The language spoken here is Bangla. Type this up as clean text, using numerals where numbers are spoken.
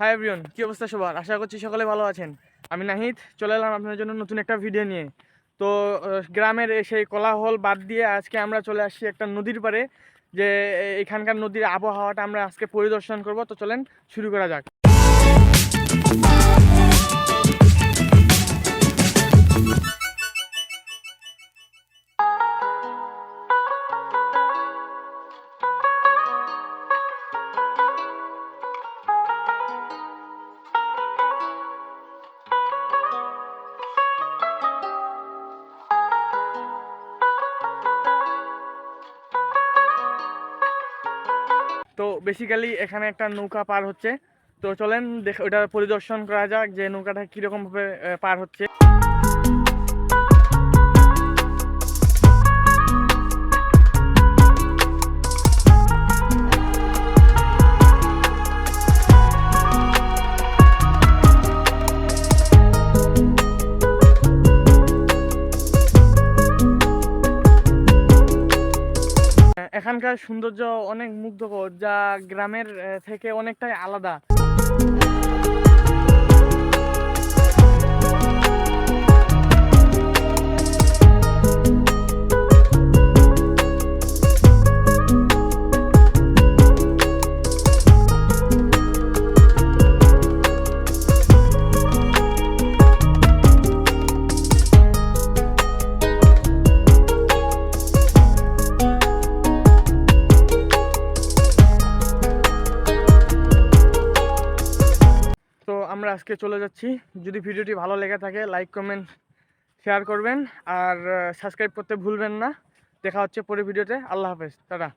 হাই এভরিওয়ান, কি অবস্থা সবার? আশা করছি সকলে ভালো আছেন। আমি নাহিদ চলে এলাম আপনার জন্য নতুন একটা ভিডিও নিয়ে। তো গ্রামের সেই কোলাহল বাদ দিয়ে আজকে আমরা চলে আসছি একটা নদীর পাড়ে, যে এখানকার নদীর আবহাওয়াটা আমরা আজকে পরিদর্শন করব। তো চলেন শুরু করা যাক। তো বেসিক্যালি এখানে একটা নৌকা পার হচ্ছে। তো চলেন ওটা পরিদর্শন করা যাক যে নৌকাটা কীরকম ভাবে পার হচ্ছে। এখানকার সৌন্দর্য অনেক মুগ্ধকর, যা গ্রামের থেকে অনেকটাই আলাদা। তো আমরা আজকে চলে যাচ্ছি। যদি ভিডিওটি ভালো লেগে থাকে লাইক কমেন্ট শেয়ার করবেন, আর সাবস্ক্রাইব করতে ভুলবেন না। দেখা হচ্ছে পরের ভিডিওতে। আল্লাহ হাফেজ, টাটা।